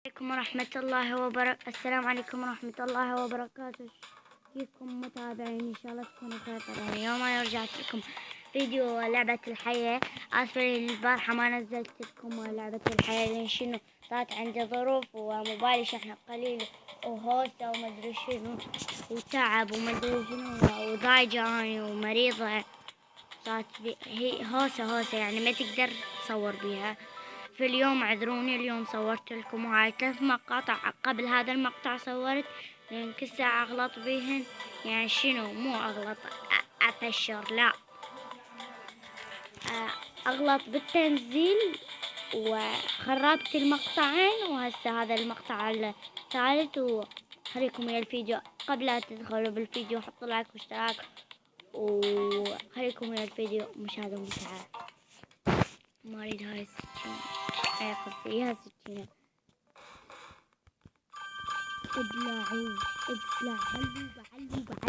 عليكم ورحمة الله وبركاته. السلام عليكم ورحمة الله وبركاته. كيفكم متابعين؟ إن شاء الله تكونوا بخير. طبعا اليوم أنا رجعت لكم فيديو لعبة الحياة. آسفة البارحة ما نزلت لكم لعبة الحياة لأن شنو صارت عندي ظروف وموبايلي شحن قليل وهوسة ومدري شنو وتعب ومدري شنو وضايجة أنا ومريضة. صارت هي هوسة يعني ما تقدر تصور بيها. في اليوم اعذروني، اليوم صورت لكم هاي 3 مقاطع. قبل هذا المقطع صورت لأن كل ساعة أغلط بيهن. يعني شنو مو أغلط أفشر، لا أغلط بالتنزيل وخربت المقطعين. وهسه هذا المقطع الثالث. وخليكم ويا الفيديو. قبل لا تدخلوا بالفيديو حطوا لايك واشتراك وخليكم ويا الفيديو مشاهدة ممتعة. ما اريد هاي السكينة، هاي قصدي اياها سكينة. ابلعوا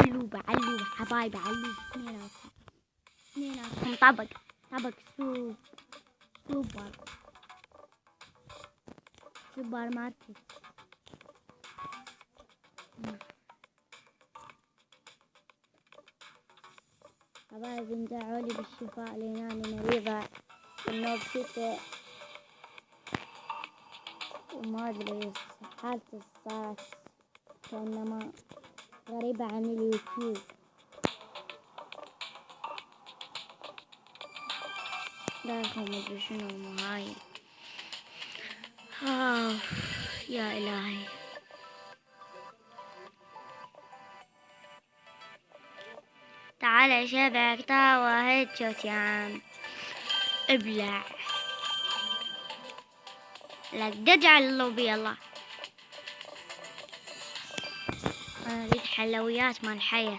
علوبة حبايب، علوبة اثنيناتهم طبق سوبر ماركت. حبايب ندعولي بالشفاء لأنني مريضة بالنوب شتاء وما أدري حالتي صارت كأنما غريبة عن اليوتيوب. داخل مدري شنو هاي. يا إلهي. تعال يا شبك تاوى هيتشوت يا عم. ابلع لك دجع اللوبي. يلا انا اريد حلويات مال الحياة.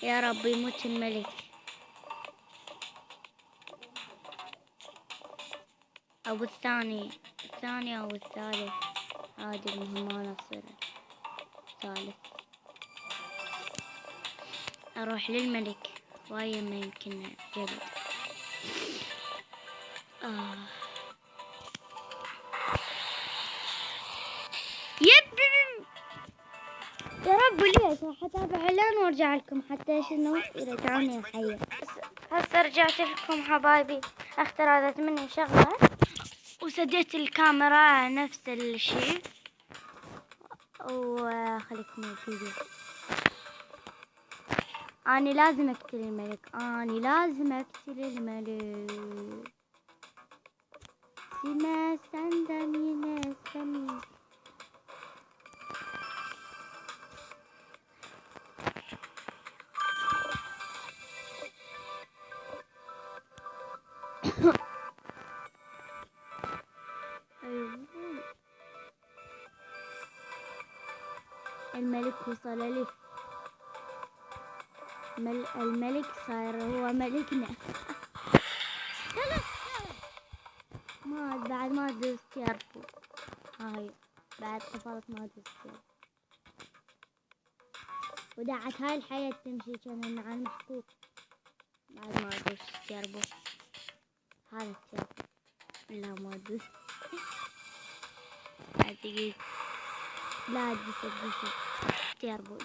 يا رب يموت الملك او الثاني او الثالث. عادي المهم انا اصير الثالث. اروح للملك واي ما يمكن جبل. يب يا رب ليش راح اتابع اعلان وارجع لكم حتى شنو يرجعوني حية. هسه رجعت لكم حبايبي. اخترعت مني شغلة وسديت الكاميرا نفس الشيء. وخليكم الفيديو. اني لازم اقتل الملك. سما سندمي نسمي. الملك وصل لي. الملك صاير هو ملكنا. بعد ما دوست يرفو. هاي بعد قفلت ما دوست يرفو. ودعت هاي الحياة تمشي كان على المحكوك. بعد ما دوست يرفو. هذا التيربو. لا ما دوست. بعد دقيقة. لا دوست تيربو.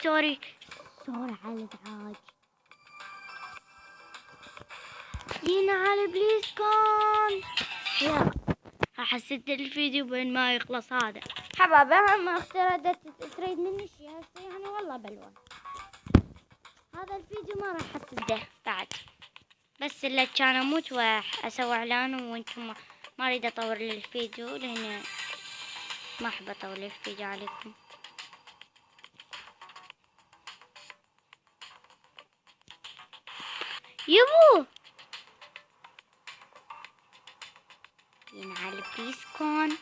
سوري على الازعاج. ينعل بليز كون. يلا راح اسد الفيديو بين ما يخلص هذا. حبابي ما تريد مني شي هسه يعني والله بلوان. هذا الفيديو ما راح اسده بعد. بس اللي كان اموت واسوي اعلان وانتم ما اريد اطور الفيديو لان ما احب اطول الفيديو عليكم. يبو ينعل بيسكون.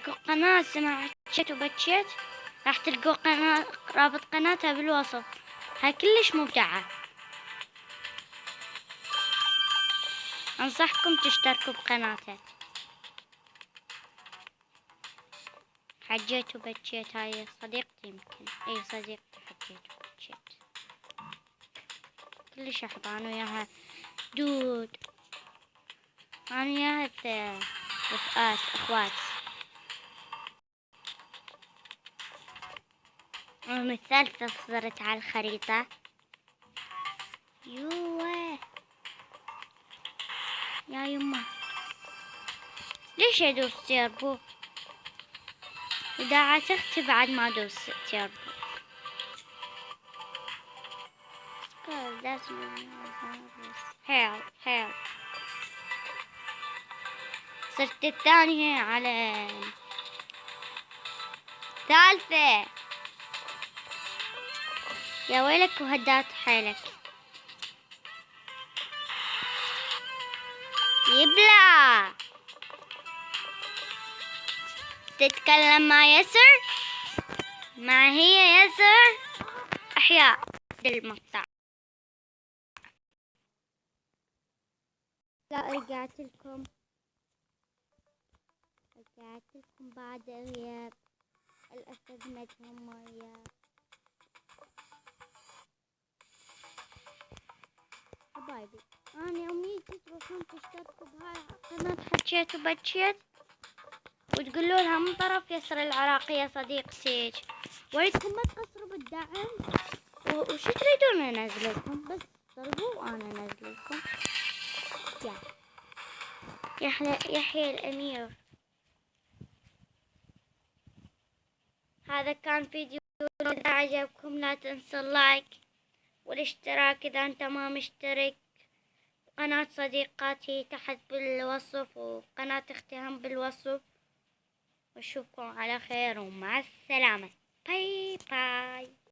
اشتركوا قناة اسمها تشيت وبتشيت، راح تلقوا قناة رابط قناتها بالوصف. هاي كلش ممتعة، انصحكم تشتركوا بقناتها. حجيت وبتشيت هاي صديقتي، يمكن اي صديقتي حجيت وبتشيت، كلش احضان وياها دود، انا وياها رفقات اخوات. الثالثة صرت على الخريطة. يوه يا يما، ليش ادوس تيربو؟ اذا عسخت بعد ما ادوس تيربو. هيل صرت الثانية على ثالثة. يا ويلك وهدات حيلك يبلع. تتكلم مع يسر، ما هي يسر احياء المقطع. لا رجعت لكم بعد غياب الأسد مدهم ويا حبايبي. أنا أمنيتي تروحون تشتركوا بهاي قناة حجيت وبتشيت، وتقولوا لها من طرف يسر العراقي يا صديقتي، واريدكم ما تقصروا بالدعم. وشو تريدون انزل لكم؟ بس طلبوا وانا انزل لكم. يحيى الامير. هذا كان فيديو، اذا عجبكم لا تنسوا اللايك والاشتراك اذا انت ما مشترك. قناة صديقاتي تحت بالوصف، وقناة اختي هم بالوصف. واشوفكم على خير ومع السلامة. باي باي.